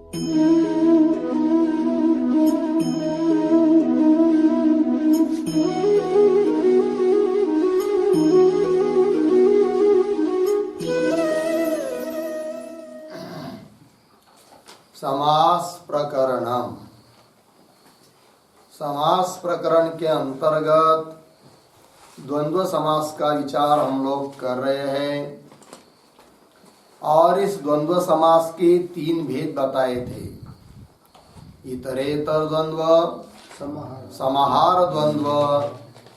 समास प्रकरणम। समास प्रकरण के अंतर्गत द्वंद्व समास का विचार हम लोग कर रहे हैं और इस द्वंद्व समास के तीन भेद बताए थे। इतरेतर द्वंद्व, समाहार द्वंद्व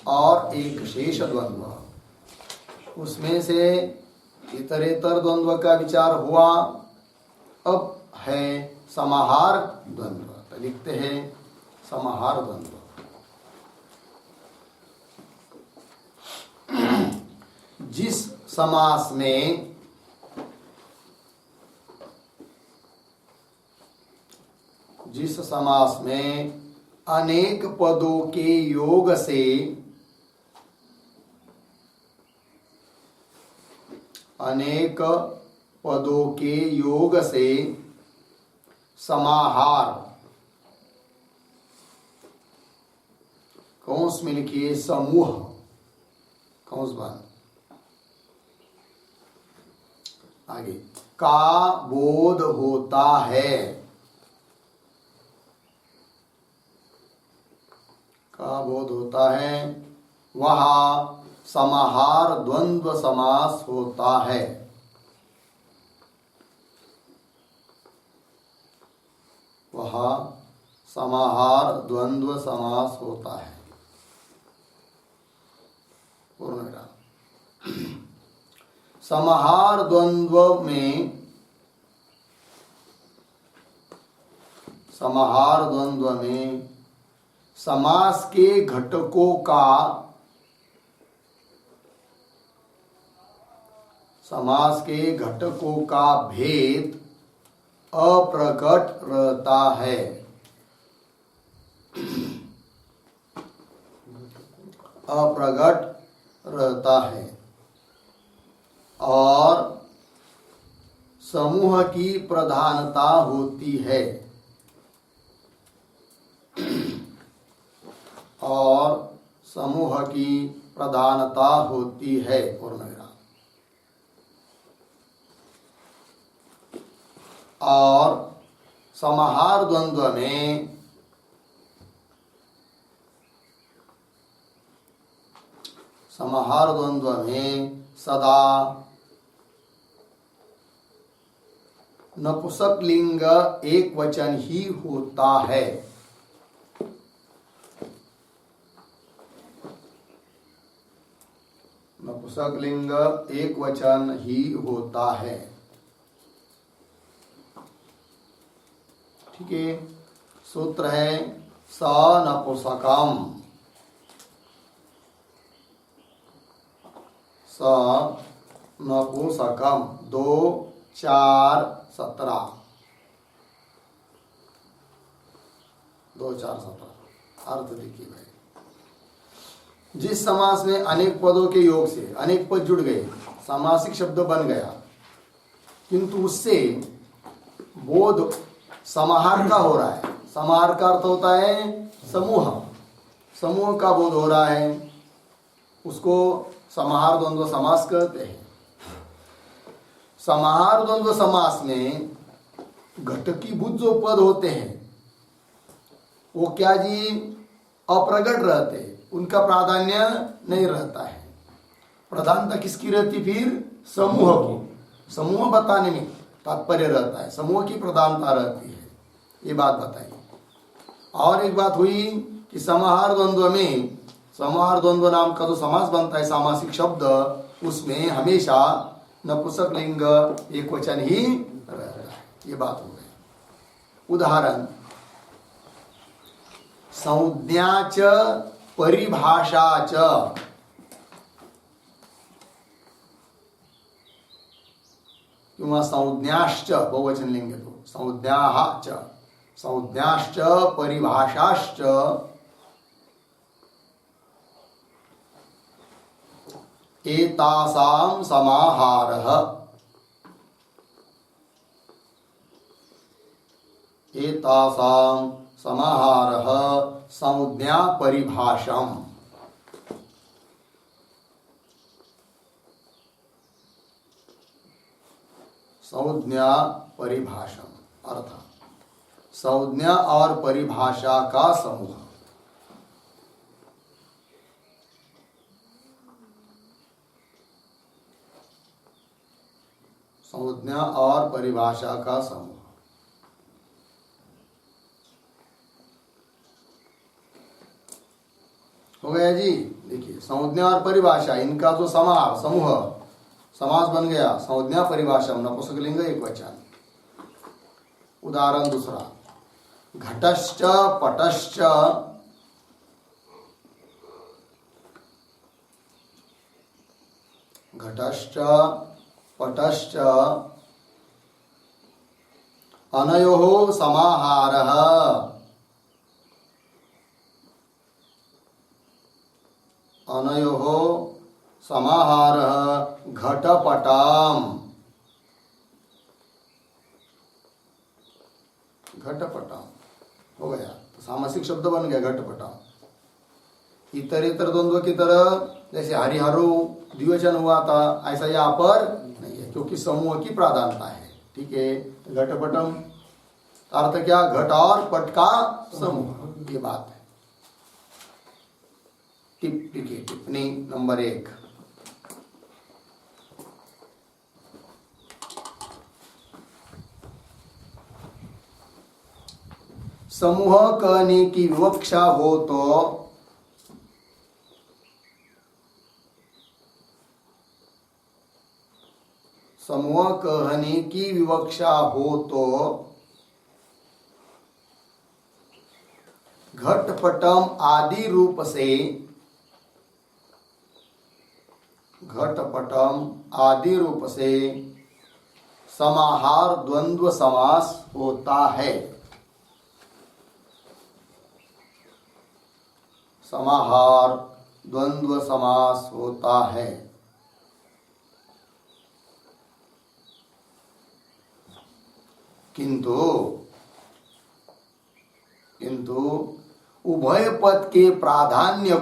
और एक शेष द्वंद्व। उसमें से इतरेतर द्वंद्व का विचार हुआ। अब है समाहार द्वंद्व। तो लिखते हैं समाहार द्वंद्व। जिस समास में अनेक पदों के योग से समाहार, कौंस में लिखिए समूह, कौंस बंद, आगे का बोध होता है। का बोध होता है वह समाहार द्वंद्व समास होता है। वह समाहार द्वंद्व समास होता है। पूर्ण विराम। समाहार द्वंद्व में समास के घटकों का भेद अप्रकट रहता है। और समूह की प्रधानता होती है। पूर्ण विराम। और समाहार द्वंद्व में सदा नपुंसक लिंग एक वचन ही होता है। नपुंसक लिंग एक वचन ही होता है। ठीक है। सूत्र है सनपुंसकम। सनपुंसकम 2, 4, 17। 2, 4, 17 अर्थ देखिए भाई। जिस समास में अनेक पदों के योग से अनेक पद जुड़ गए, सामासिक शब्द बन गया, किंतु उससे बोध समाहार का हो रहा है। समाहार का अर्थ होता है समूह का बोध हो रहा है, उसको समाहार द्वंद्व समास कहते हैं। समाहार द्वंद्व समास में घटकीभूत जो पद होते हैं वो क्या जी, अप्रगट रहते हैं, उनका प्राधान्य नहीं रहता है। प्रधानता किसकी रहती? फिर समूह की। समूह बताने में तात्पर्य रहता है, समूह की प्रधानता रहती है। ये बात बताई। और एक बात हुई कि समाहार द्वंद्व नाम का जो समास बनता है, सामासिक शब्द, उसमें हमेशा नपुंसक लिंग एक वचन ही रहता है। ये बात हो गई। उदाहरण, संज्ञा च परिभाषा च, किंवा संज्ञाश्च बहुवचन लिंग तो संज्ञाः च, संज्ञाश्च परिभाषाश्च एतासां समाहारः। एतासां समाहारः संज्ञा परिभाषम्। संज्ञा परिभाषम अर्थात संज्ञा और परिभाषा का समूह। संज्ञा और परिभाषा का समूह। हो गया जी। देखिए संज्ञा और परिभाषा इनका जो समाहार समूह समास बन गया। संज्ञा परिभाषा नपुंसकलिंग एक वचन। उदाहरण दूसरा, घटश्च पटश्च घटश्च पटश्च अनयोः समाहारः अनयोः समाहारः घटपटाम। घटपटाम हो गया तो सामासिक शब्द बन गया घटपटाम। इतरेतर द्वंद्व की तरह जैसे हरिहरो द्विवचन हुआ था ऐसा यहाँ पर नहीं है क्योंकि समूह की प्राधान्यता है। ठीक है, तो घटपटम अर्थ क्या? घट और पट का समूह, ये बात है। टिप्पणी नंबर 1, समूह कहने की विवक्षा हो तो समूह कहने की विवक्षा हो तो घटपटम आदि रूप से समाहार द्वंद्व समास होता है। समाहार द्वंद्व समास होता है। किंतु उभय पद के प्राधान्य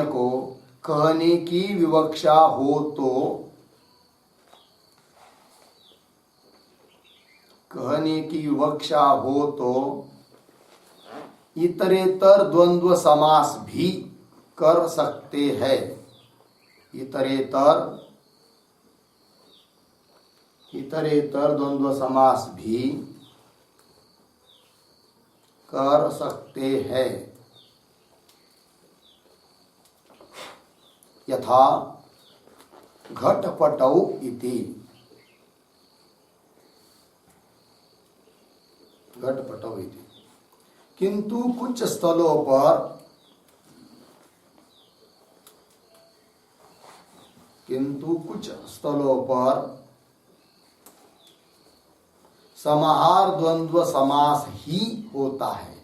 को कहने की विवक्षा हो तो इतरेतर द्वंद्व समास भी कर सकते हैं। इतरेतर द्वंद्व समास भी कर सकते हैं। यथा घटपटौ इति। किंतु कुछ स्थलों पर समाहार द्वंद्व समास ही होता है।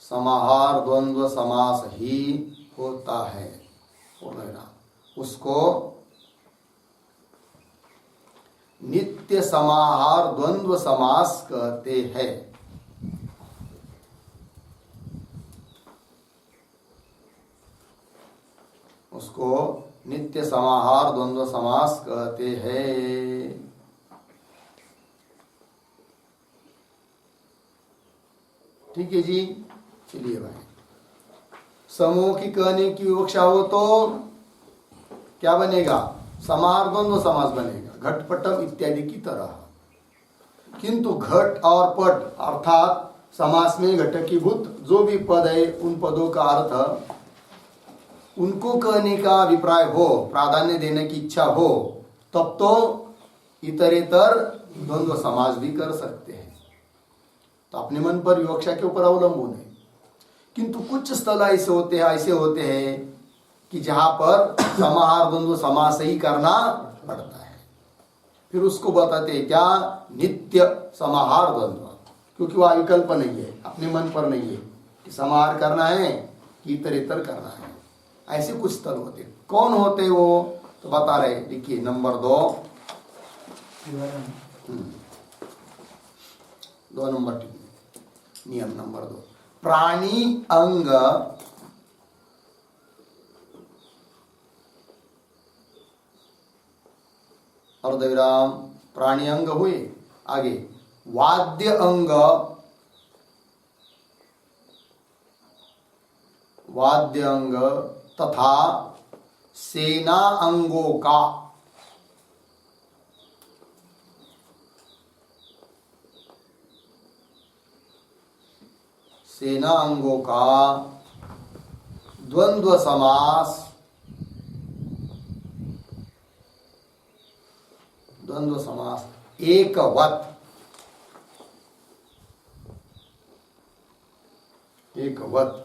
समाहार द्वंद्व समास ही होता है। उसको नित्य समाहार द्वंद्व समास कहते हैं। उसको नित्य समाहार द्वंद्व समास कहते हैं। ठीक है जी। चलिए भाई, समूह की कहने की विवक्षा हो तो क्या बनेगा? समाहार द्वंद्व समास बनेगा, घटपटम इत्यादि की तरह। किंतु घट और पट अर्थात समास में घटकीभूत जो भी पद है उन पदों का अर्थ उनको कहने का अभिप्राय हो, प्राधान्य देने की इच्छा हो, तब तो इतरेतर द्वंद्व समास भी कर सकते हैं। तो अपने मन पर विवक्षा के ऊपर अवलंबन है। किंतु कुछ स्थल ऐसे होते हैं कि जहां पर समाहार द्वंद्व समास ही करना पड़ता है। फिर उसको बताते हैं क्या? नित्य समाहार द्वंद्व, क्योंकि वह विकल्प नहीं है, अपने मन पर नहीं है कि समाहार करना है इतर इतर करना है। ऐसे कुछ स्थल होते, कौन होते वो तो बता रहे, देखिए नंबर 2, 2 नंबर टिप्पणी, नियम नंबर 2, प्राणी अंग अर्धविराम, प्राणी अंग हुए, आगे वाद्य अंग, वाद्य अंग तथा सेना अंगों का, सेना अंगों का द्वंद्व समास, द्वंद्व समास एकवत, एकवत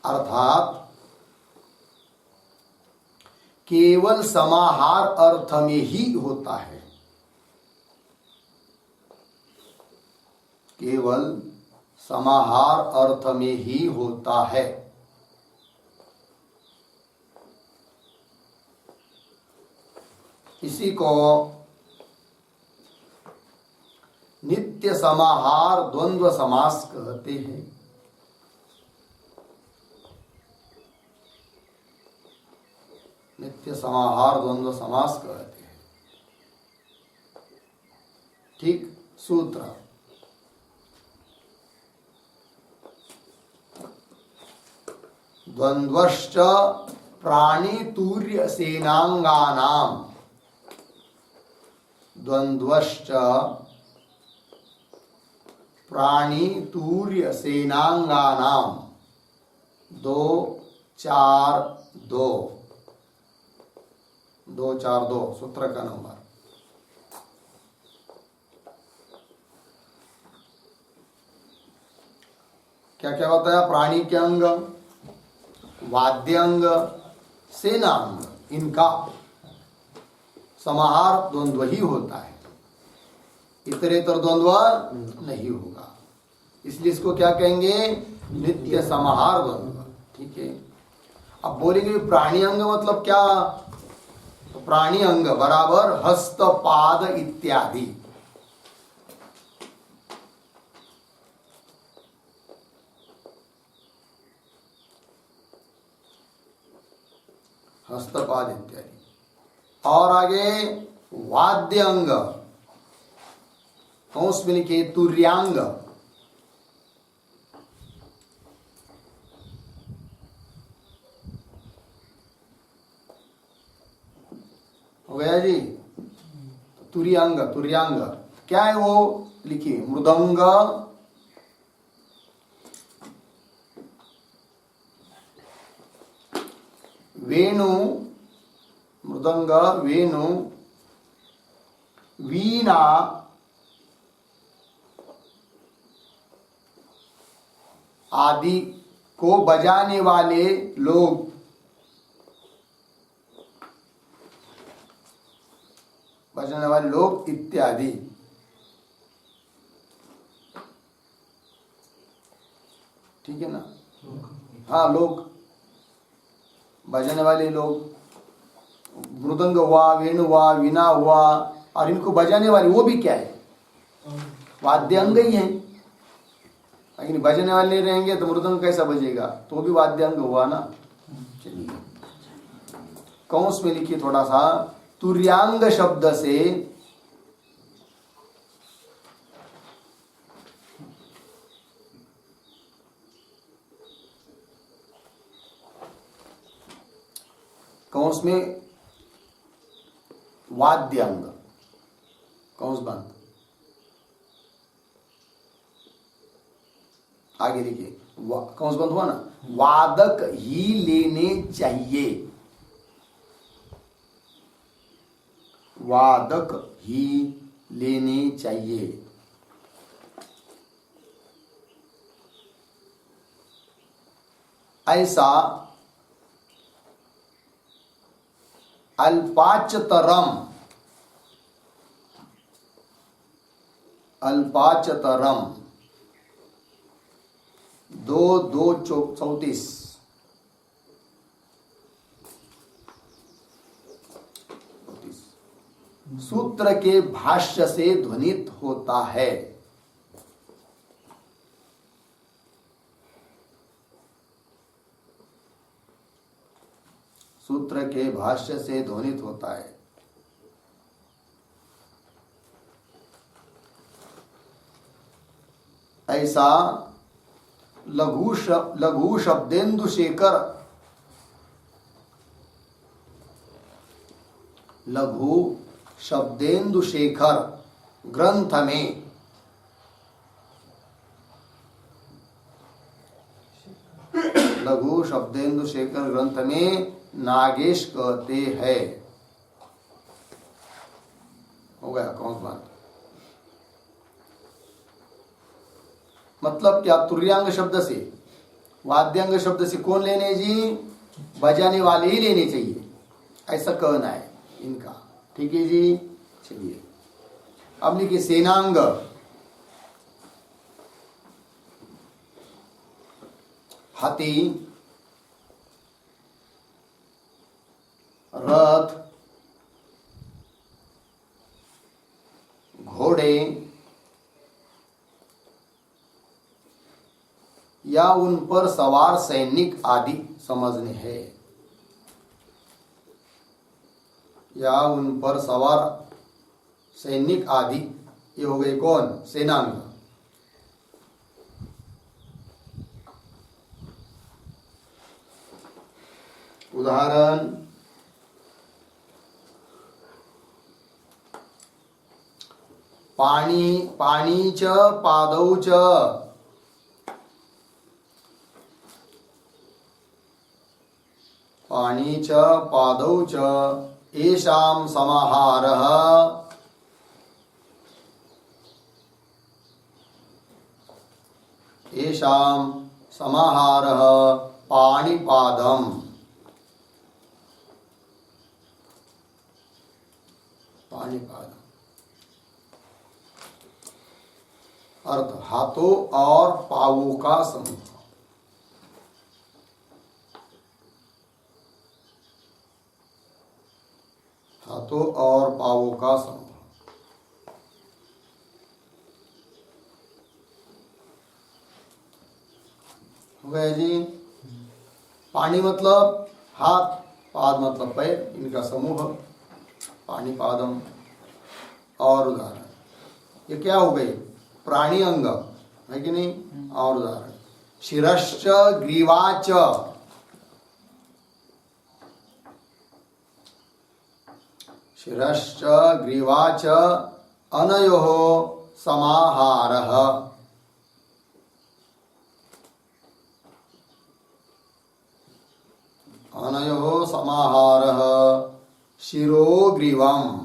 अर्थात केवल समाहार अर्थ में ही होता है, केवल समाहार अर्थ में ही होता है। इसी को नित्य समाहार द्वंद्व समास कहते हैं। नित्य समाहार द्वंद्व समास कहते हैं। ठीक, सूत्र द्वंद्वश्च प्राणी तूर्य सेनांगानाम, द्वंद्वश्च प्राणी तूर्य सेनांगानाम, 2 4 2, 2 4 2 सूत्र का नंबर। क्या क्या बताया, प्राणी के अंग, वाद्य अंग, सेना अंग, इनका समाहार द्वंद्व ही होता है, इतरेतर द्वंद्व नहीं होगा, इसलिए इसको क्या कहेंगे, नित्य समाहार द्वंद्व। ठीक है, अब बोलेंगे प्राणी अंग मतलब क्या, तो प्राणी अंग बराबर हस्त पाद इत्यादि, हस्तपाद इत्यादि। और आगे वाद्य अंग, कौंस में लिखे तुर्यांग, हो गया जी, तुर्यांग, तुर्यांग क्या है वो लिखिए, मृदंग, वेणु, मृदंग, वेणु, वीणा, आदि को बजाने वाले लोग, बजाने वाले लोग इत्यादि। ठीक है ना, हाँ, लोग, बजाने वाले लोग, मृदंग हुआ, वेणु हुआ, वीणा हुआ, और इनको बजाने वाले वो भी क्या है, वाद्य अंग ही है। लेकिन बजाने वाले नहीं रहेंगे तो मृदंग कैसा बजेगा, तो भी वाद्य अंग हुआ ना। चलिए, कौंस में लिखिए थोड़ा सा, तुर्यांग शब्द से कौंस में वाद्य अंग, कौंस बंद, आगे देखिए, कौंस बंद हुआ ना, वादक ही लेने चाहिए, वादक ही लेने चाहिए। ऐसा अल्पाचतरम, अल्पाचतरम 2 2 34, सूत्र के भाष्य से ध्वनित होता है। सूत्र के भाष्य से ध्वनित होता है। ऐसा लघु शब्देन्दु शेखर, लघु शब्देन्दु शेखर ग्रंथ में लघु शब्देन्दु शेखर ग्रंथ में नागेश कहते हैं। हो गया कौन बात? मतलब क्या? तुर्यांग शब्द से, वाद्यांग शब्द से कौन लेने जी? बजाने वाले ही लेने चाहिए, ऐसा कहना है इनका। ठीक है जी, चलिए अब लिखिए सेनांग। हाथी, रथ, घोड़े या उन पर सवार सैनिक आदि समझने हैं, या उन पर सवार सैनिक आदि, ये हो गए कौन? सेनांग। उदाहरण पाणी च पादौ च, पाणी च पादौ च येषां समाहारः, येषां समाहारः पाणिपादम्। पाणिपादम् अर्थ हाथों और पावों का समूह। हाथों और पावों का समूह। हो गया जी। पानी मतलब हाथ, पाद मतलब पैर, इनका समूह पाणिपादम। और उदाहरण ये क्या हो गए? प्राणी अंग है कि नहीं? और उदाहरण शिरश्च ग्रीवाच, शिरश्च ग्रीवाच अनयोः समाहारः, अनयोः समाहारः शिरोग्रीवम्।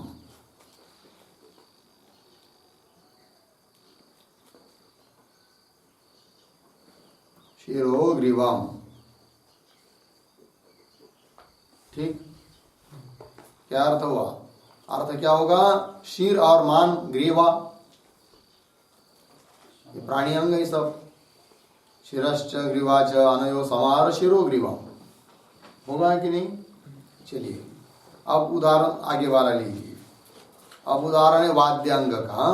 शिरोग्रीवम्। ठीक, क्या अर्थ हुआ? अर्थ क्या होगा? शीर और मान, ग्रीवा, ये प्राणी अंग है सब। शिरश्च ग्रीवाच अनयो समाहार शिरोग्रीवम् होगा कि नहीं? चलिए अब उदाहरण आगे वाला लीजिए। अब उदाहरण है वाद्यांग का।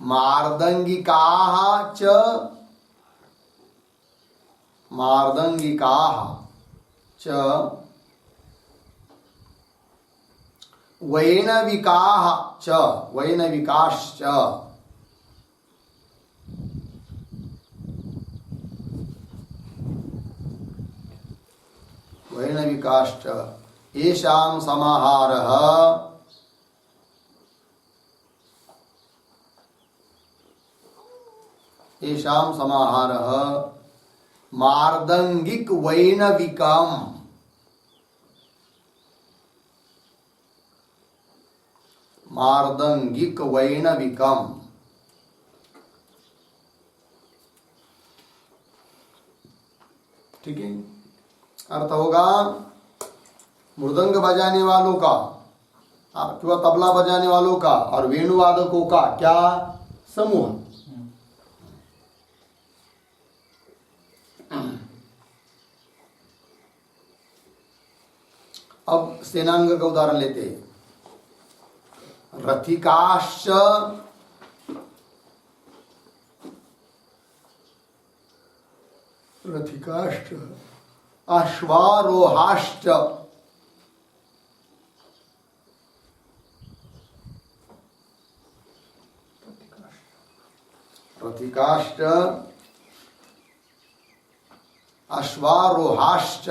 मार्दंगिकाः च, मार्दंगिकाः च वैनविकाः च, वैनविकाश्च, वैनविकाश्च येषां समाहारः, येषां समाहारः मार्दंगिक वैनविकम्, मार्दंगिक वैनविकम्। ठीक है, अर्थ होगा मृदंग बजाने वालों का अथवा तबला बजाने वालों का और वेणुवादकों का क्या समूह। अब सेनांग का उदाहरण लेते हैं। रथिकाश्च अश्वारोहाश्च रथिकाश्च अश्वारोहाश्च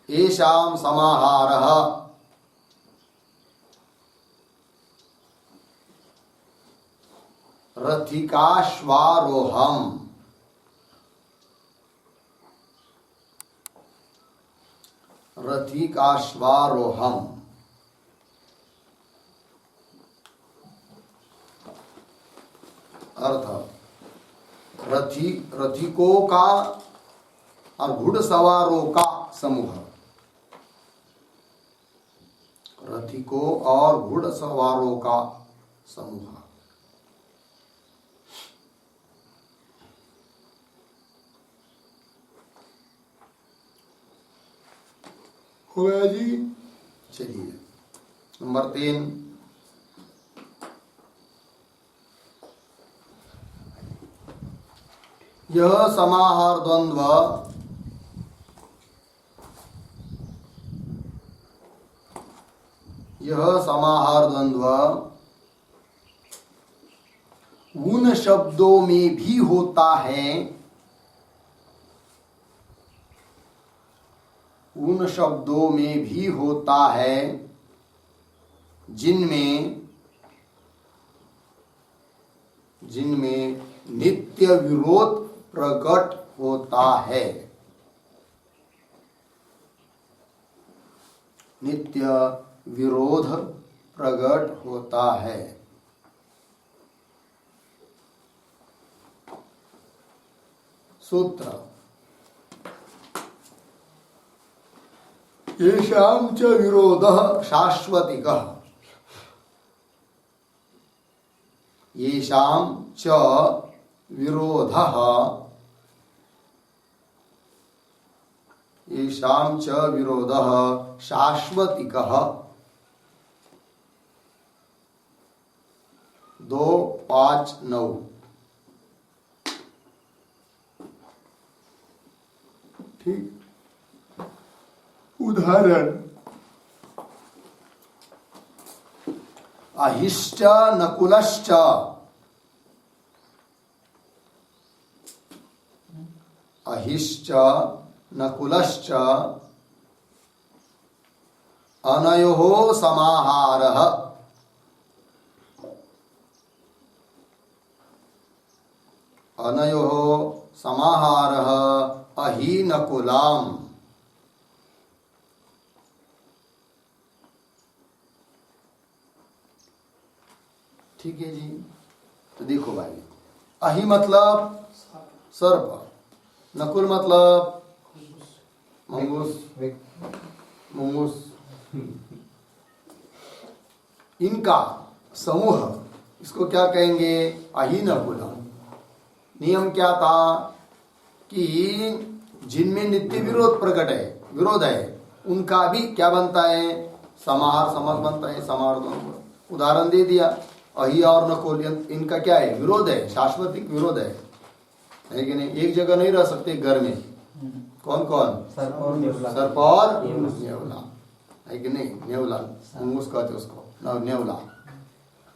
येषां समाहारः रथिकाश्वारोहम् रथिकाश्वारोहम् अर्थ रथिकों का और घुड़सवारों का समूह। रथिकों और घुड़सवारों का समूह। हो गया जी। चलिए नंबर 3, यह समाहार द्वंद्व उन शब्दों में भी होता है, उन शब्दों में भी होता है जिनमें नित्य विरोध प्रकट होता है। नित्य विरोध प्रकट होता है। सूत्र येषां च विरोधः शाश्वतिकः। येषां च विरोधः शाश्वतिकः। 2, 5, 9। ठीक। उदाहरण अहिश्च नकुलश्च अनयोः समाहारः अहि नकुलाम्। ठीक है जी। तो देखो भाई, अहि मतलब सर्प, नकुल मतलब मंगूस। इनका समूह, इसको क्या कहेंगे? अहि नकुलम। नियम क्या था कि जिनमें नित्य विरोध है, उनका भी क्या बनता है? समाहार समास बनता है। समाहार द्वंद्व उदाहरण दे दिया। अहि और नकुल, इनका क्या है? विरोध है, शाश्वतिक विरोध है कि नहीं? एक जगह नहीं रह सकते घर में। कौन कौन? सर्प और नेवला, है कि नहीं? नेवला मंगूस कहते उसको, नेवला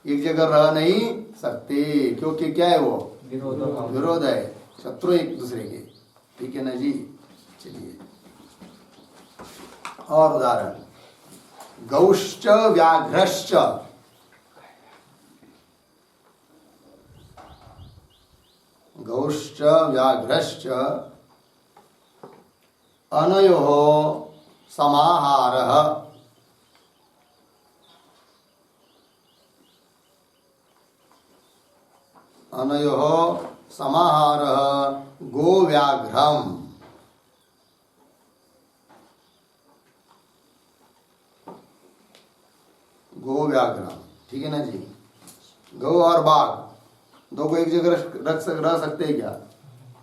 एक जगह रह नहीं सकते, क्योंकि क्या है? वो विरोध है, शत्रु एक दूसरे के। ठीक है ना जी। चलिए और उदाहरण, गौश्च व्याघ्रश्च अनयोः समाहारः गोव्याघ्रम्। ठीक है ना जी। गौ और बाघ दो को एक जगह रह सकते हैं क्या?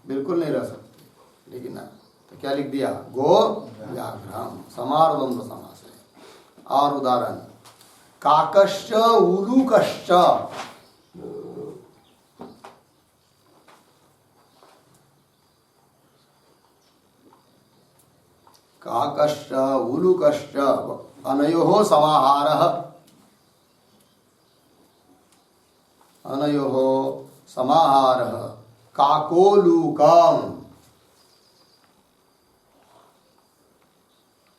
बिल्कुल नहीं रह सकते। लेकिन ना, तो क्या लिख दिया? गो व्याघ्रम। समाहार द्वंद्व समास है। और उदाहरण, काकश्च उलूकश्च। काकश्च उलूकश्च अनयोः समाहारः। अनयोः समाहारः काकोलूकम्।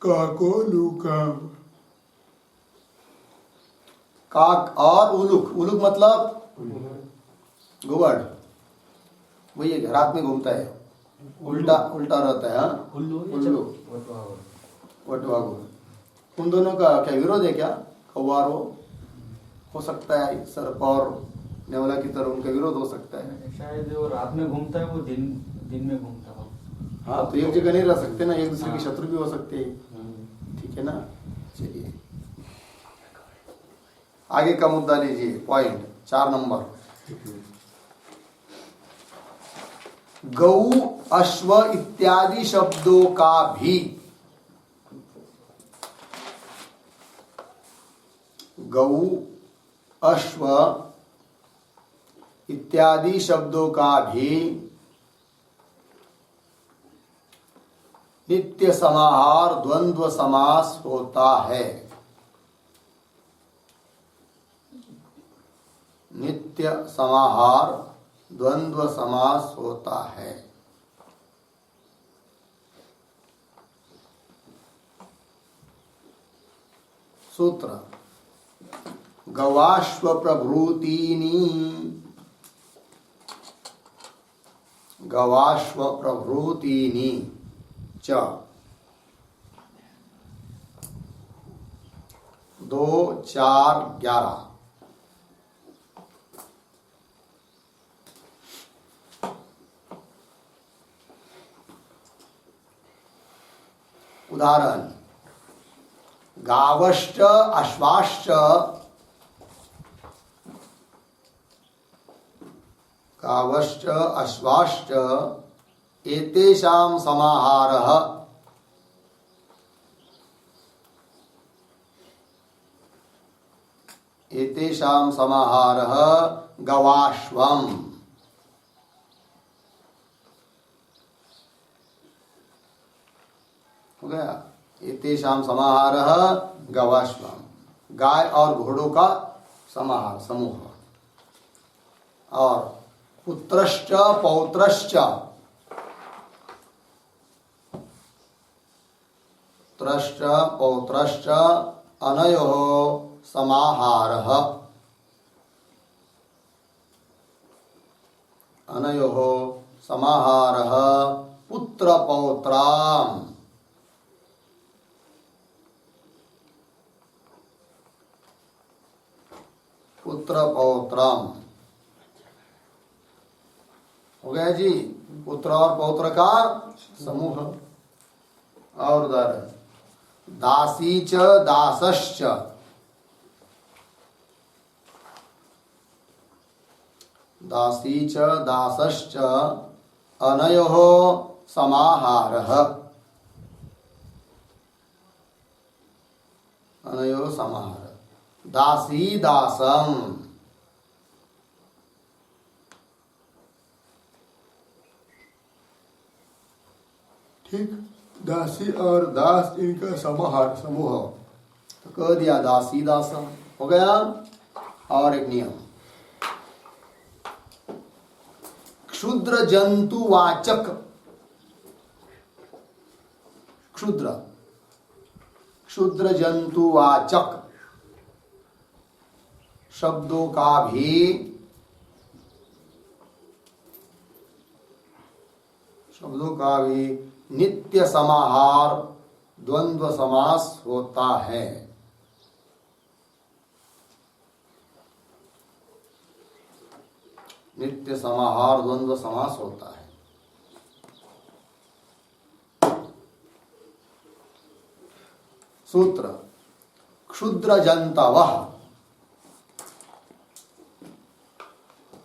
काकोलूकम्। काक और उलूक। उलूक मतलब घुवड़, वही है, रात में घूमता है, उल्टा उल्टा रहता है। हाँ, उल्लू वटवागु। उन दोनों का क्या विरोध है? क्या कौवारो हो सकता है, सर्प और नेवला की तरह उनका विरोध हो सकता है। शायद वो रात में घूमता है, वो दिन दिन में घूमता है। हाँ, तो एक जगह नहीं रह सकते ना, एक दूसरे के शत्रु भी हो सकते हैं। ठीक है ना। चलिए आगे का मुद्दा लीजिए, पॉइंट 4 नंबर। गौ अश्व इत्यादि शब्दों का भी, गौ अश्व इत्यादि शब्दों का भी नित्य समाहार द्वंद्व समास होता है। नित्य समाहार द्वंद्व समास होता है। सूत्र गवाश्व प्रभृतीनि, गवाश्व प्रभृतीनि च 2, 4, 11। उदाहरण गावश्च अश्वाश्च, गावश्च अश्वाश्च एतेषां समाहारः, एतेषां समाहारः गवाश्वम्। हो गया। एतेषां समाहारः गवाश्वम्, गाय और घोड़ों का समाहार, समूह। और पुत्रश्च पौत्रश्च, पुत्रश्च पौत्रश्च अनयोः समाहारः, अनयोः समाहारः पुत्र पौत्राम्। पुत्र पौत्रम। हो गया जी, पुत्र और पौत्र का समूह। और उदाहरण दासी च दासश्च, दासी च दासश्च अनयोः समाहारः, अनयोः समाहारः दासी दासम। ठीक, दासी और दास इनका समाहार, समूह। तो कह दिया दासी दासम, हो गया। और एक नियम, क्षुद्र जंतुवाचक, क्षुद्र, क्षुद्र जंतुवाचक शब्दों का भी नित्य समाहार द्वंद्व समास होता है। नित्य समाहार द्वंद्व समास होता है। सूत्र क्षुद्र जंतवः,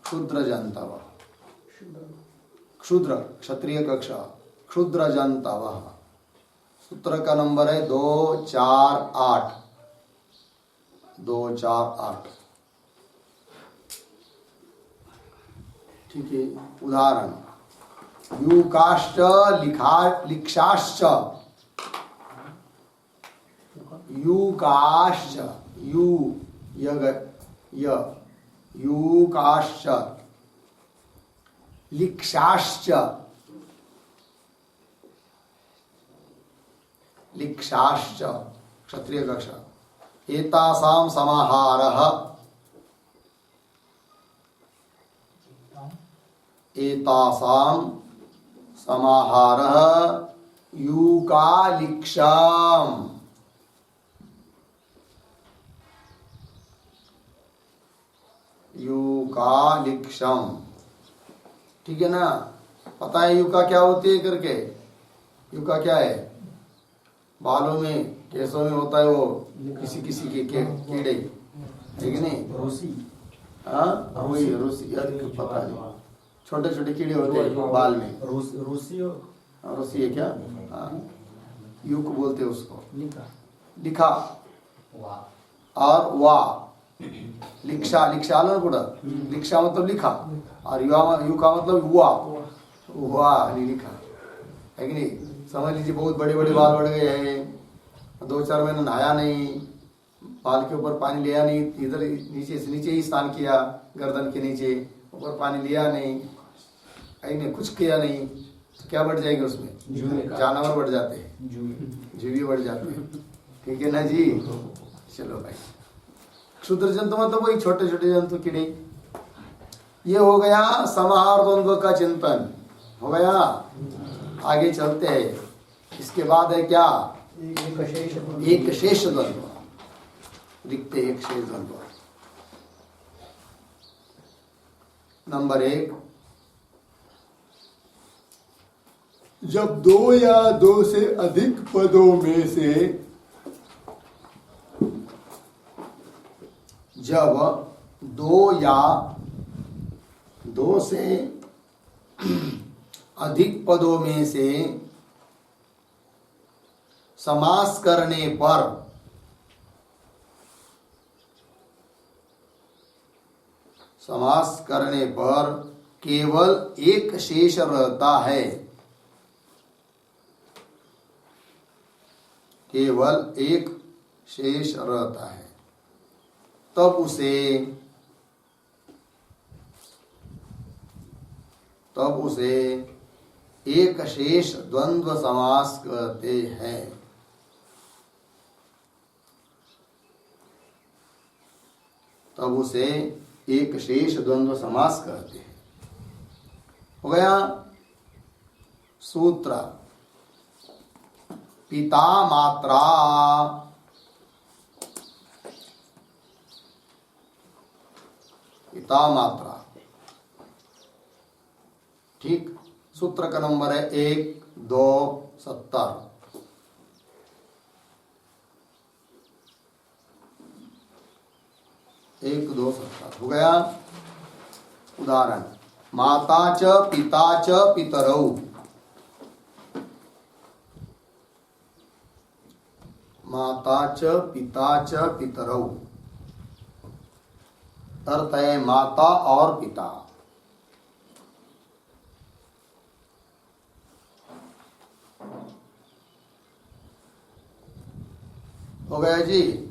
क्षुद्र जंतवः, क्षुद्र क्षत्रिय कक्षा, क्षुद्र जंतवः। सूत्र का नंबर है 2, 4, 8। 2 4 8। ठीक है, उदाहरण यूकाश्च लिक्षाश्च, यूकाश्च यूकाश्च लिक्षाश्च क्षत्रिय कक्ष एतासां समाहारः यूकालिक्षाम्। ठीक है ना, पता है यूका क्या होती है करके? यूका क्या है? बालों में केसों में होता है वो किसी किसी के कीड़े, है कि नहीं? रूसी। हाँ वही रूसी, यार पता नहीं, छोटे छोटे कीड़े होते हैं बाल में। रूसी रूसी है क्या? हाँ, यूक बोलते हैं उसको। लिखा और वाह लिक्षा आलन कुड़ा, लिक्षा मतलब लिखा और यू का मतलब हुआ नहीं लिखा, है कि नहीं? समझ लीजिए बहुत बड़े बड़े बाल बढ़ गए हैं, 2 4 महीने नहाया नहीं, बाल के ऊपर पानी लिया नहीं, इधर नीचे से नीचे ही स्नान किया, गर्दन के नीचे, ऊपर पानी लिया नहीं, नहीं कुछ किया नहीं, तो क्या बढ़ जाएगा उसमें? जानवर बढ़ जाते हैं, जीवी बढ़ जाते हैं। ठीक है ना जी? चलो भाई, क्षुद्र जंतु मतलब वही छोटे छोटे जंतु कीड़े। ये हो गया समाहार द्वंद्व का चिंतन हो गया। आगे चलते हैं, इसके बाद है क्या? एक शेष द्वंद्व, लिखते एक शेष द्वंद्व। नंबर 1, जब 2 या 2 से अधिक पदों में से जब 2 या 2 से अधिक पदों में से समास करने पर केवल एक शेष रहता है, केवल एक शेष रहता है, तब उसे एक शेष द्वंद्व समास कहते हैं। तब उसे एक शेष द्वंद्व समास कहते हैं। हो गया सूत्र। पिता मात्रा ठीक, सूत्र का नंबर है 1 2 70। हो गया। उदाहरण माता च पिता च पितरौ, माता च पिता च पितरौ, अर्थ है माता और पिता। हो गया जी।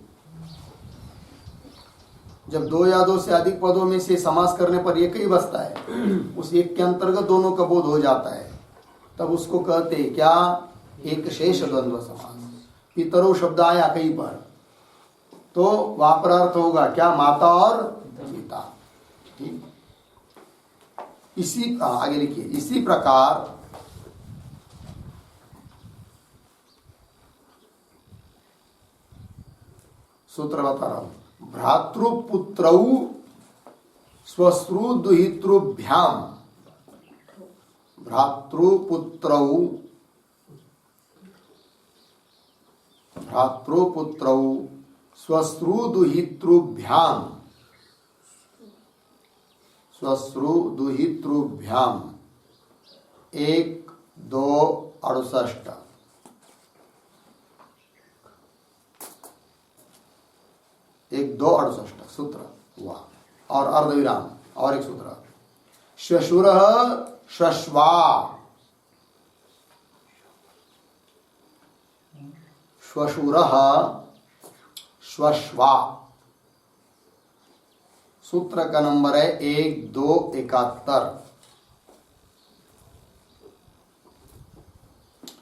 जब 2 या 2 से अधिक पदों में से समास करने पर एक ही बचता है, उस एक के अंतर्गत दोनों का बोध हो जाता है, तब उसको कहते हैं क्या? एक शेष द्वंद्व समास। पितरो शब्द आया कहीं पर, तो वापरार्थ होगा क्या? माता और पिता। ठीक, इसी आगे लिखिए, इसी प्रकार सूत्र बता रहा हूं। भ्रातृपुत्रौ स्वश्रुदुहितृभ्याम, भ्रातृपुत्रौ स्वश्रुदुहितृभ्याम, स्वश्रुदुहितृभ्याम 1 2 68। 1 2 68 सूत्र हुआ और अर्धविराम और एक सूत्र श्वशुर श्वश्वा श्वशुर श्वश्वा सूत्र का नंबर है 1 2 71।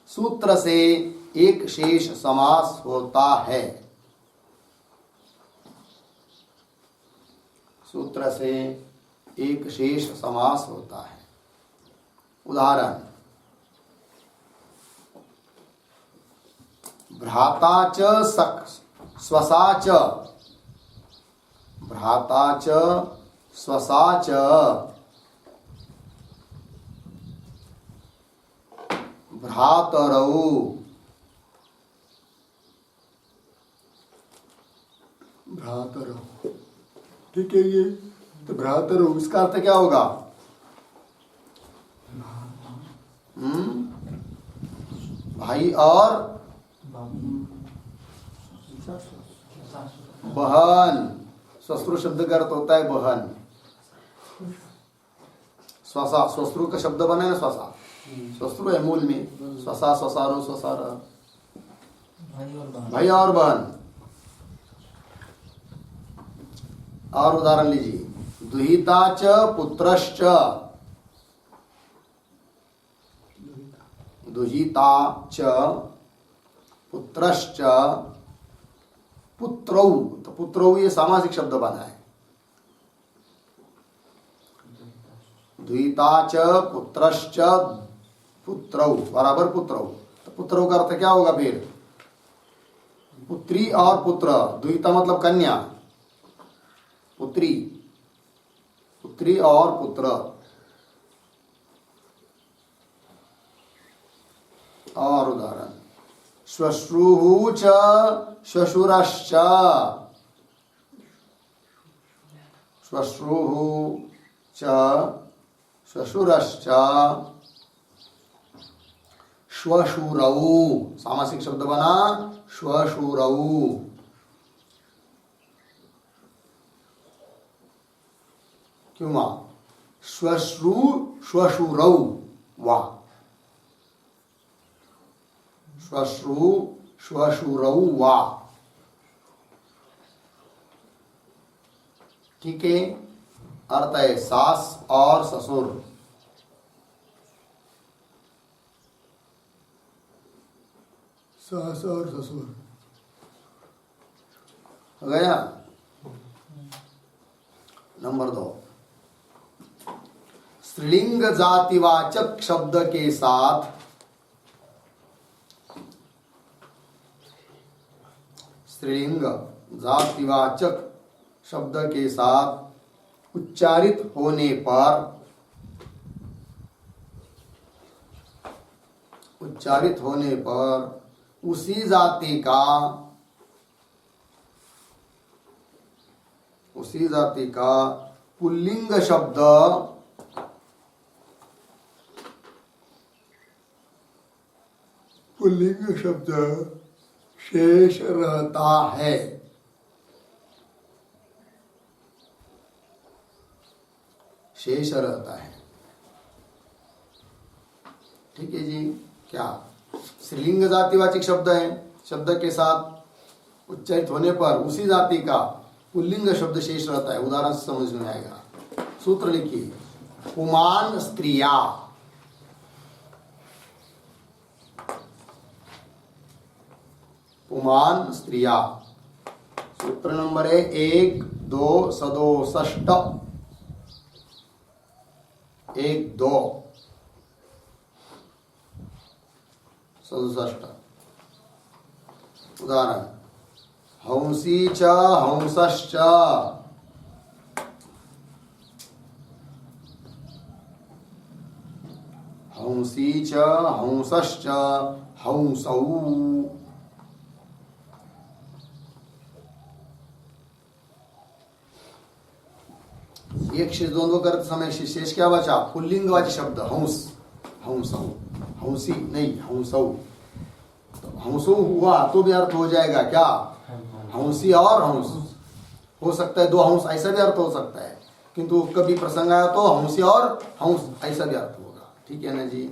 सूत्र से एक शेष समास होता है। सूत्र से एक शेष समास होता है। उदाहरण भ्राता च स्वसा च भ्राता च स्वसा च भ्रातरौ भ्रातरौ ठीक है। ये तो भ्रातरौ इसका अर्थ क्या होगा? भाई और बहन। स्वश्रु शब्द का अर्थ होता है बहन। स्वसा स्वश्रु का शब्द बना है ना, स्वसा स्वश्रु है मूल में। स्वसा स्वसारो स्वसार भाई और बहन। और उदाहरण लीजिए दुहिता च पुत्रश्च दुहिता च पुत्रश्च पुत्रौ। तो पुत्रौ ये सामासिक शब्द बना है। दुहिता च पुत्रश्च पुत्रौ बराबर पुत्रौ। तो पुत्रौ का अर्थ क्या होगा फिर? पुत्री और पुत्र। दुहिता मतलब कन्या, पुत्री पुत्री और पुत्र। और उदाहरण श्वश्रुः च श्वशुरश्च श्वश्रुः च श्वशुरश्च श्वशुरौ सामासिक शब्द बना श्वशुरौ। क्यों मां? श्वश्रु श्वशुरौ वा श्वश्रु श्वशुरौ वा। ठीक है। अर्थ है सास और ससुर। सास और ससुर हो गया। नंबर 2 स्त्रीलिंग जातिवाचक शब्द के साथ स्त्रीलिंग जातिवाचक शब्द के साथ उच्चारित होने पर उसी जाति का पुल्लिंग शब्द शेष रहता है। शेष रहता है। ठीक है जी। क्या स्त्रीलिंग जातिवाचक शब्द है, शब्द के साथ उच्चारित होने पर उसी जाति का पुल्लिंग शब्द शेष रहता है। उदाहरण से समझ में आएगा। सूत्र लिखिए पुमान स्त्रिया। पुमान स्त्रिया सूत्र नंबर है 1 2 67 1 2 67। उदाहरण हंसी च हंसश्च हंसी च हंसश्च हंसौ। एक शेष द्वंद्व करते समय शेष क्या बचा? पुल्लिंगवाची शब्द हंस हंसौ। हंसी नहीं हंसौ। तो हंसौ हुआ तो भी अर्थ हो जाएगा क्या? हंसी और हंस। हो सकता है दो हंस, ऐसा भी अर्थ हो सकता है, किंतु कभी प्रसंग आया तो हंसी और हंस ऐसा भी अर्थ होगा। ठीक है ना जी।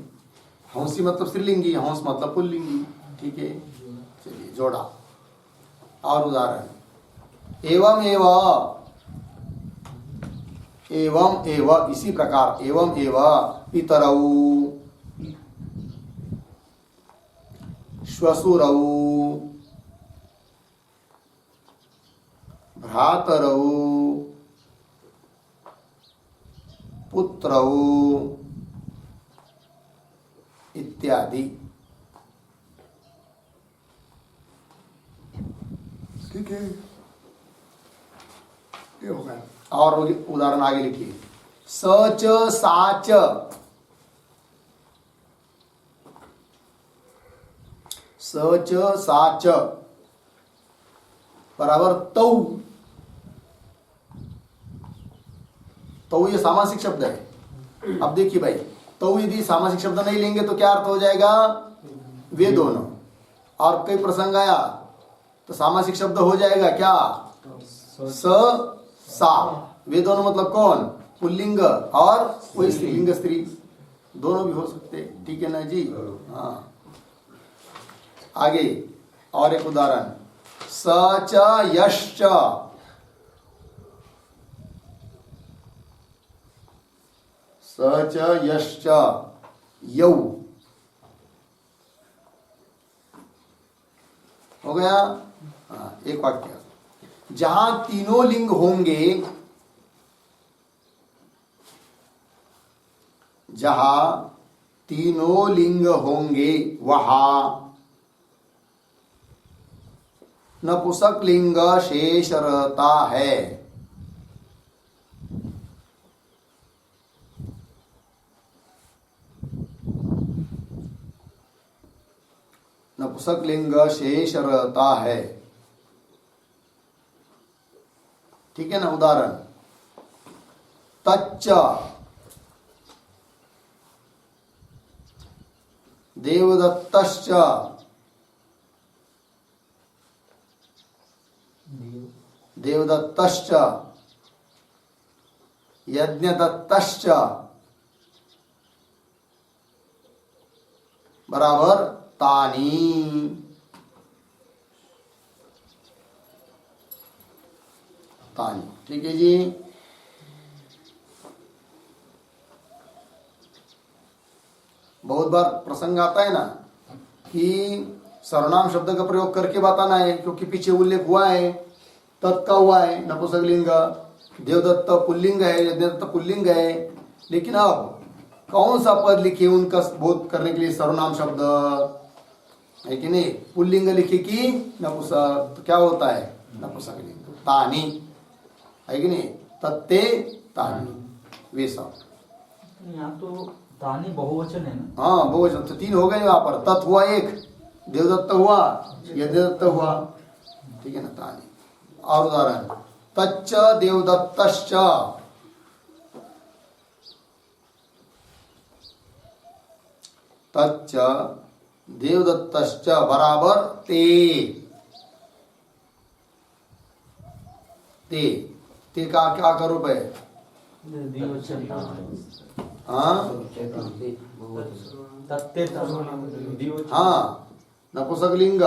हंसी मतलब स्त्रीलिंगी, हंस मतलब पुल्लिंगी। ठीक है, चलिए जोड़ा। और उदाहरण, एवं एवं इसी प्रकार, एवं पितरऊ श्वशुरऊ भ्रातरऊ पुत्रऊ इत्यादि। ठीक है, ये हो गया। और उदाहरण आगे लिखिए, सच साच सच साच बराबर तौ। तौ ये सामासिक शब्द है। अब देखिए भाई, तौ यदि सामासिक शब्द नहीं लेंगे तो क्या अर्थ हो जाएगा? वे दोनों। और कई प्रसंग आया तो सामासिक शब्द हो जाएगा क्या? स सा। वे दोनों मतलब कौन? पुल्लिंग और कोई स्त्रीलिंग स्त्री, दोनों भी हो सकते। ठीक है ना जी। हाँ, आगे और एक उदाहरण, सच यश्च सच यश्च यौ। हो गया। हाँ, एक वाक्य, जहां तीनों लिंग होंगे, जहां तीनों लिंग होंगे वहां नपुंसक लिंग शेष रहता है। नपुंसक लिंग शेष रहता है। ठीक है ना। उदाहरण, तच्च देवदत्तश्च देवदत्तश्च यज्ञदत्तश्च बराबर तानी। तानी। ठीक है जी। बहुत बार प्रसंग आता है ना कि सर्वनाम शब्द का प्रयोग करके बताना है, क्योंकि पीछे उल्लेख हुआ है, तत् का हुआ है नपुंसक लिंग, देवदत्त पुल्लिंग है, यज्ञदत्त पुल्लिंग है। लेकिन अब कौन सा पद लिखे उनका बोध करने के लिए सर्वनाम शब्द है कि नहीं? पुल्लिंग लिखे कि नपुंसक, तो क्या होता है? नपुंसक लिंग। तानी है कि नहीं? तत्ते तानी, वे सब। यहाँ तो तानी बहुवचन है ना? हाँ, बहुवचन। तो तीन हो गए यहाँ पर, तत् हुआ एक, देवदत्त हुआ, यज्ञदत्त हुआ। ठीक है ना। तानी। और उदाहरण, तच्च देवदत्तश्च तच्च देवदत्तश्च बराबर ते। ते का क्या करूप है? द्विवचन। हाँ तत्ते द्विवचन। हाँ, नपुंसक लिंग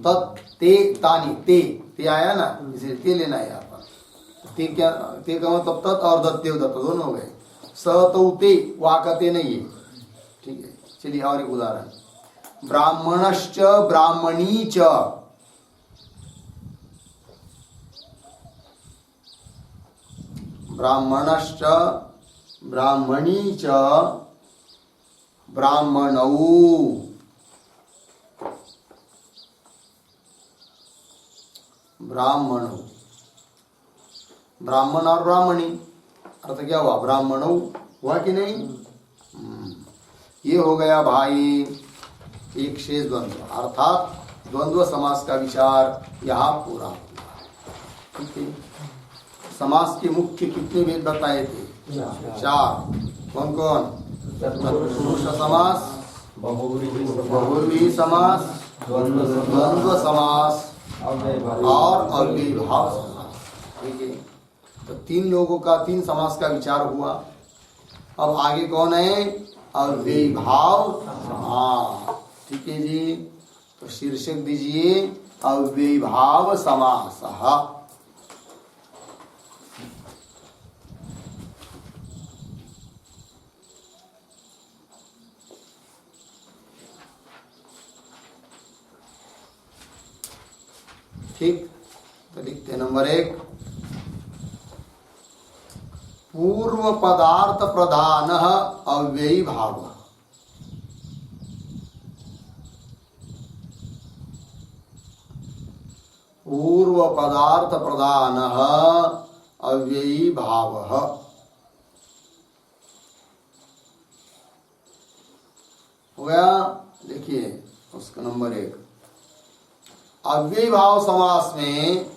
तत् ते तानी। ते आया ना, इसे ते लेना है यहाँ पर। ते क्या? ते का मतलब तत् और दत्त, देवदत्त दोनों हो गए। स तो ते, वहां का ते नहीं है। ठीक है। चलिए और एक उदाहरण, ब्राह्मणश्च ब्राह्मणी च ब्राह्मणश्च ब्राह्मणी च ब्राह्मणौ। ब्राह्मणौ, ब्राह्मण और ब्राह्मणी, अर्थ क्या हुआ? ब्राह्मणौ हुआ कि नहीं? ये हो गया भाई एक शेष द्वंद्व, अर्थात द्वंद्व समास का विचार यहाँ पूरा हुआ। ठीक है। समास के मुख्य कितने भेद बताए थे? 4। कौन कौन? तत्पुरुष समास, बहुव्रीहि समास, द्वंद्व समास और अव्ययीभाव समास। ठीक है, तो तीन लोगों का तीन समास का विचार हुआ। अब आगे कौन है? अव्ययी भाव समास। ठीक है जी, तो शीर्षक दीजिए अव्ययी भाव समास। ठीक, तो लिखते नंबर 1, पूर्व पदार्थ प्रधान अव्ययी भाव। पूर्व पदार्थ प्रधान अव्ययी भाव। हो गया? देखिए उसका नंबर 1, अव्ययी भाव समास में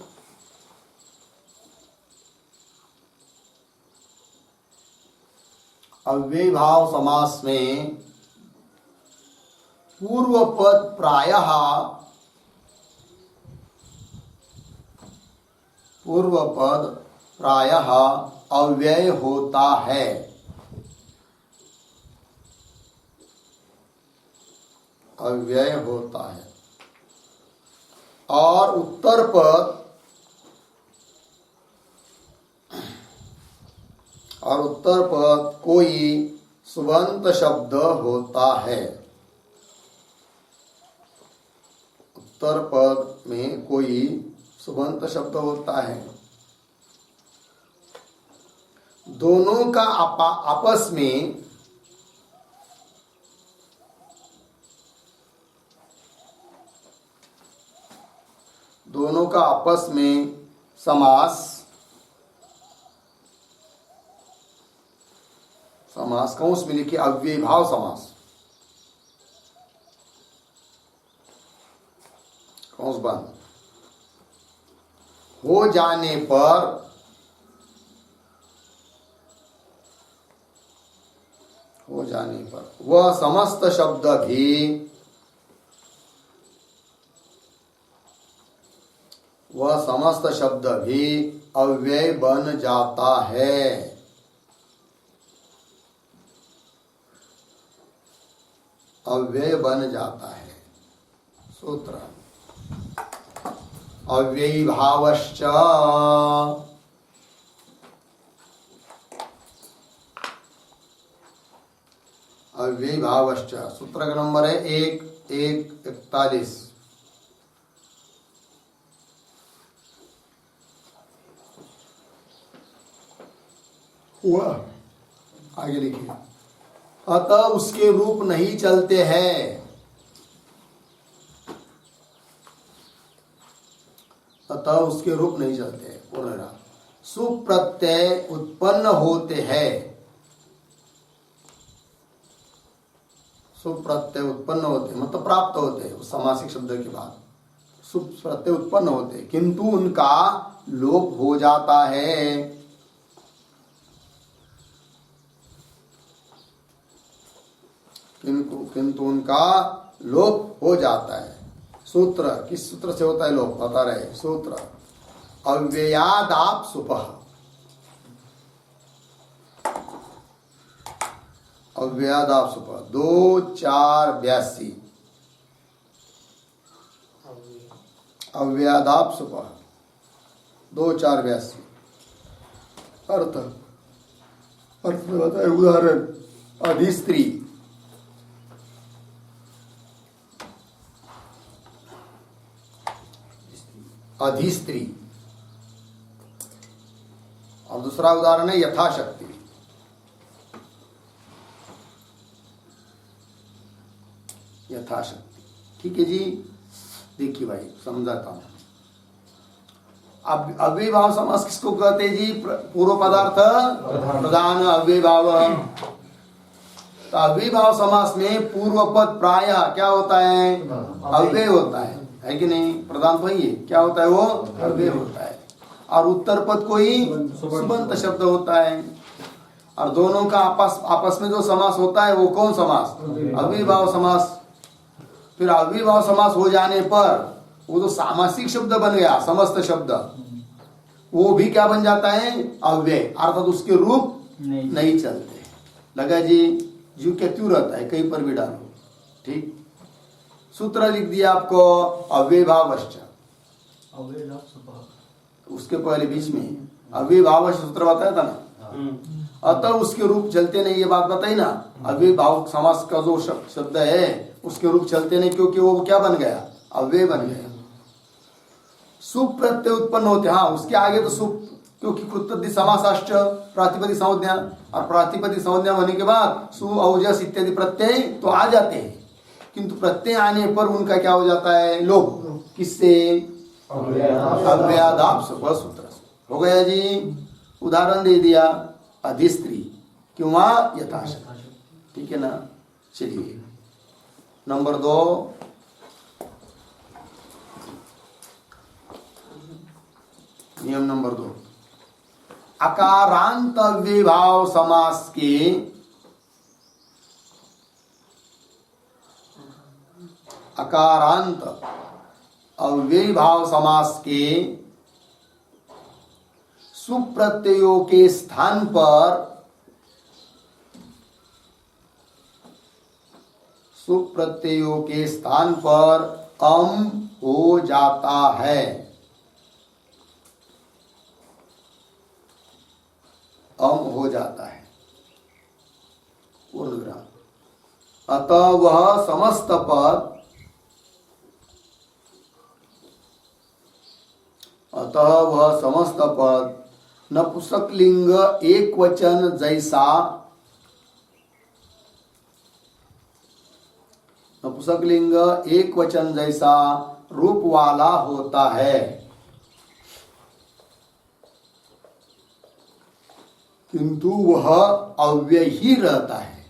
अव्ययी भाव समास में पूर्व पद प्रायः अव्यय होता है। अव्यय होता है और उत्तर पद कोई सुबंत शब्द होता है। उत्तर पद में कोई सुबंत शब्द होता है। दोनों का आपस में समास कौंस में लिखिए अव्ययी भाव समास, कौंस बंद, हो जाने पर वह समस्त शब्द भी अव्यय बन जाता है। अव्यय बन जाता है। सूत्र अव्ययी भावश्च अव्ययी भावश्च, सूत्र का नंबर है 1:41। हुआ? आगे लिखिए, अतः उसके रूप नहीं चलते हैं। अतः उसके रूप नहीं चलते। पूर्ण सुप्रत्यय उत्पन्न होते हैं। सुप्रत्यय उत्पन्न होते मतलब प्राप्त होते हैं। उस समासिक शब्द के बाद सुप्रत्यय उत्पन्न होते, किंतु उनका लोप हो जाता है। किंतु उनका लोप हो जाता है। सूत्र किस सूत्र से होता है लोप? बता रहे। सूत्र अव्ययादाप सुपः। अव्ययादाप सुपः 2:4-82। अव्ययादाप सुपः 2:4-82। अर्थ में बताए। उदाहरण अधिस्त्री, अधिस्त्री। और दूसरा उदाहरण है यथाशक्ति। यथाशक्ति। ठीक है जी, देखिए भाई समझाता हूं। अब अव्ययी भाव समास किसको कहते हैं जी? पूर्व पदार्थ प्रधान अव्ययी भाव। तो अव्ययी भाव समास में पूर्व पद प्रायः क्या होता है? अव्यय होता है कि नहीं? प्रधान तो ही है, क्या होता है वो? अव्यय होता है। और उत्तर पद कोई सुबंत शब्द होता है। और दोनों का आपस में जो समास होता है वो कौन समास? अव्ययी भाव समास। फिर अव्ययी भाव समास हो जाने पर वो जो सामासिक शब्द बन गया, समस्त शब्द, वो भी क्या बन जाता है, अव्यय, अर्थात उसके रूप नहीं चलते। लगा जी, जीव क्या क्यों रहता है, कहीं पर भी डालो। ठीक, सूत्र लिख दिया आपको, अव्ययभावश्च, उसके पहले बीच में अव्ययभाव सूत्र बताया था ना, अतः उसके रूप चलते नहीं, ये बात बताई ना। अव्ययभाव समास का जो शब्द है उसके रूप चलते नहीं, क्योंकि वो क्या बन गया, अव्यय बन गया। सुप प्रत्यय उत्पन्न होते, हाँ उसके आगे तो सुप, क्योंकि कृतद्धि समासाश्च प्रातिपदिक संज्ञा, और प्रातिपदिक संज्ञा होने के बाद सु औजस इत्यादि प्रत्यय तो आ जाते हैं, किंतु प्रत्यय आने पर उनका क्या हो जाता है, लोप। किससे, अव्ययादाप सूत्र हो गया जी। उदाहरण दे दिया, अधिस्त्री किंवा यथाशक्ति, ठीक है ना। चलिए नंबर 2, नियम नंबर 2, अकारांत अव्ययभाव समास के अकारांत अव्ययभाव समास के सुप्रत्ययों के स्थान पर अम हो जाता है, अम हो जाता है पूर्णविराम। अतः वह समस्त पद नपुंसकलिंग एक वचन जैसा, नपुंसकलिंग एक वचन जैसा रूप वाला होता है, किंतु वह अव्यय ही रहता है,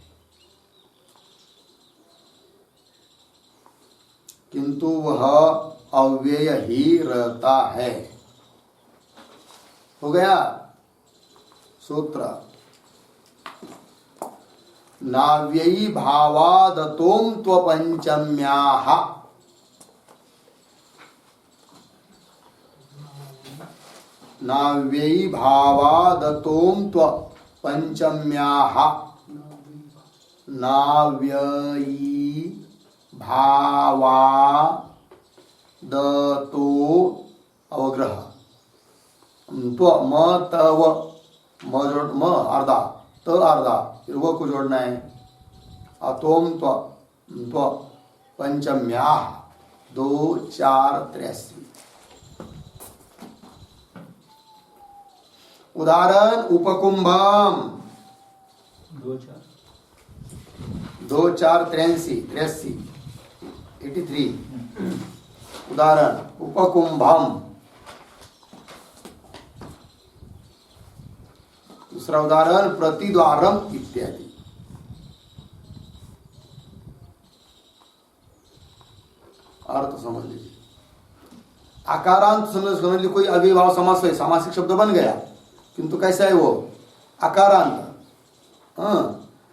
किंतु वह अव्यय ही रहता है। हो गया सूत्र, नाव्ययी भावादतोम त्वपंचम्याः, नाव्ययी भावादतोम त्वपंचम्याः, नाव्ययी भावादतो अवग्रह, त्व म तव, म जोड़, म अर्धा, त अर्धा, फिर वो को जोड़ना है, अतोम त्व पंचम्याः 2 4 83। उदाहरण, उपकुंभम 2 4 83 83। उदाहरण, उपकुंभम। दूसरा उदाहरण, प्रतिद्वारम इत्यादि। अर्थ समझ लीजिए, आकारांत समझ लीजिए, कोई अव्ययभाव समास है, सामासिक शब्द बन गया, किंतु कैसा है वो, अकारांत।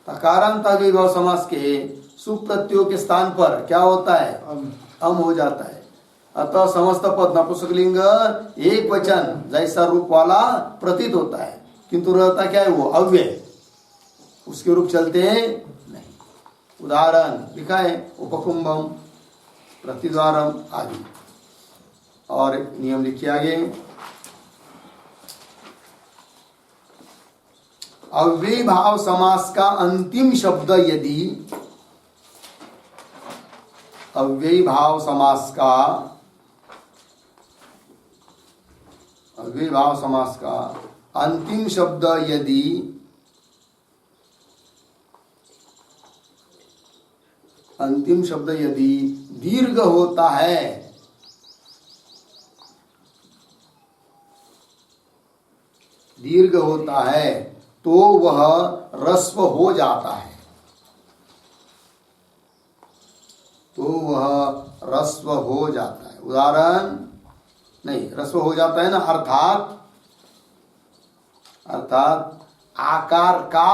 अकारांत अव्ययभाव समास के सुप्रत्ययों के स्थान पर क्या होता है, अम हो जाता है। अतः समस्त पद नपुंसकलिंग एक वचन जैसा रूप वाला प्रतीत होता है, किंतु रहता क्या है, वो अव्यय, उसके रूप चलते नहीं। उदाहरण लिखा है, उपकुंभम, प्रतिद्वारम आदि। और नियम लिखिए आगे, अव्ययभाव समास का अंतिम शब्द यदि, अव्ययभाव समास का, अव्ययभाव समास का अंतिम शब्द यदि दीर्घ होता है, दीर्घ होता है तो वह ह्रस्व हो जाता है, तो वह ह्रस्व हो जाता है। उदाहरण, नहीं ह्रस्व हो जाता है ना, अर्थात आकार का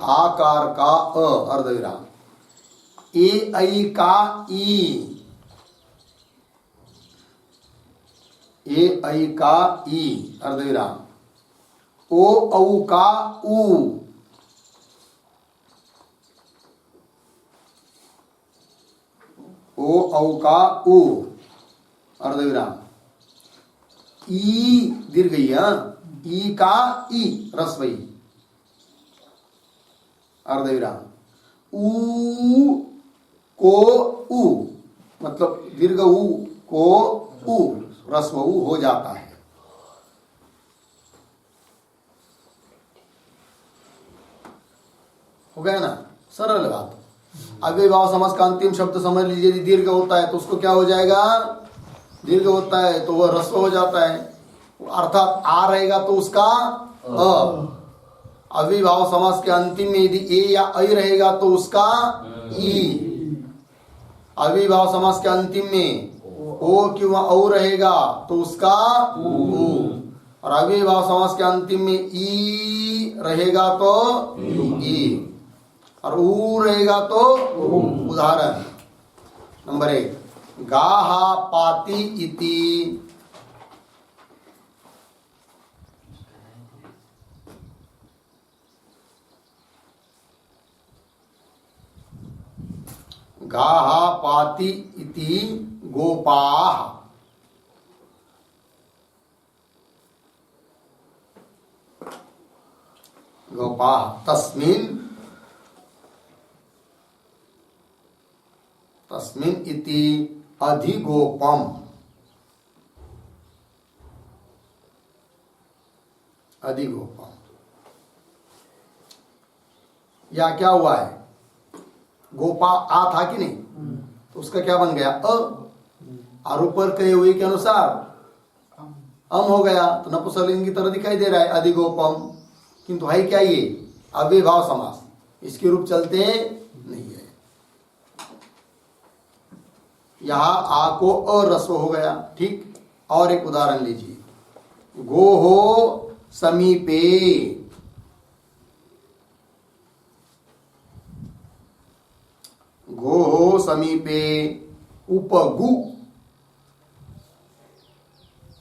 आकार का अर्धविराम, ए ऐ का ई, ए ऐ का ई अर्धविराम, ओ औ का ऊ, ओ औ का ऊ अर्धविराम, ई दीर्घ ई, ई का ई रस्वई अर्धविराम, ऊ को ऊ मतलब दीर्घ ऊ को ऊ रस्व ऊ हो जाता है। हो गया ना, सरल बात। अव्ययभाव समास का अंतिम शब्द समझ लीजिए, यदि दीर्घ होता है तो उसको क्या हो जाएगा, दीर्घ होता है तो वह रस्व हो जाता है, अर्थात आ रहेगा तो उसका अ। अव्ययभाव समास के अंतिम में यदि ए या ऐ रहेगा तो उसका ई। अव्ययभाव समास के अंतिम में ओ किंवा औ रहेगा तो उसका ऊ। और अव्ययभाव समास के अंतिम में ई रहेगा तो ई और ऊ रहेगा तो ऊ। उदाहरण नंबर 1, गाहा पाति इति, गाहा पाति इति गोपाः, गोपाः तस्मिन्, तस्मिन् इति अधिगोपम, अधिगोपम। या क्या हुआ है, गोपा आ था कि नहीं, तो उसका क्या बन गया अ, और ऊपर कहे हुए के अनुसार अम हो गया, तो नपुंसकलिंग की तरह दिखाई दे रहा है अधिगोपम, किंतु है क्या ये अव्ययभाव समास, इसके रूप चलते नहीं है। यहां आ को अरस्व हो गया, ठीक। और एक उदाहरण लीजिए, गोहो समीपे, गोहो समीपे उपगु,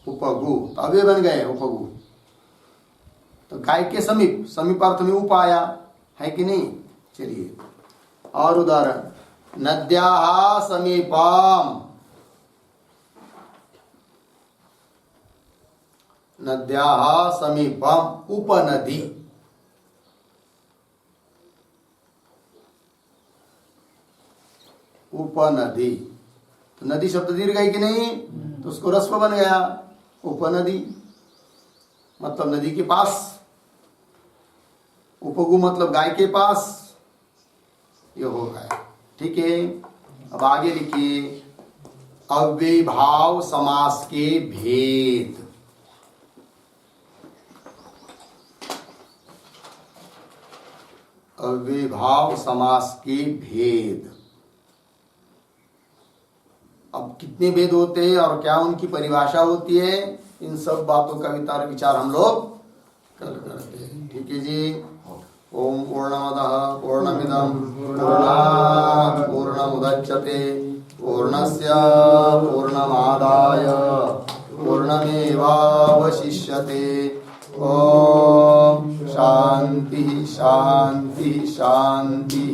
उपगु तो अव्यय बन गए उपगु, तो गाय के समीप, समीपार्थ में उप आया है कि नहीं। चलिए और उदाहरण, नद्याः समीपम, नद्याः समीपम उपनदी, उपनदी, तो नदी शब्द दीर्घ है कि नहीं, तो उसको रस्व बन गया उपनदी, मतलब नदी के पास, उपगु मतलब गाय के पास, ये हो गया, ठीक है। अब आगे लिखिए, अव्ययभाव समास के भेद। अव्ययभाव समास के भेद, अब कितने भेद होते हैं और क्या उनकी परिभाषा होती है, इन सब बातों का विचार हम लोग कल करते हैं, ठीक है जी। ओम पूर्णमदः पूर्णमिदं पूर्णात् पूर्णमुदच्यते पूर्णस्य पूर्णमादाय पूर्णमेवावशिष्यते। ओम शांति शांति शांति।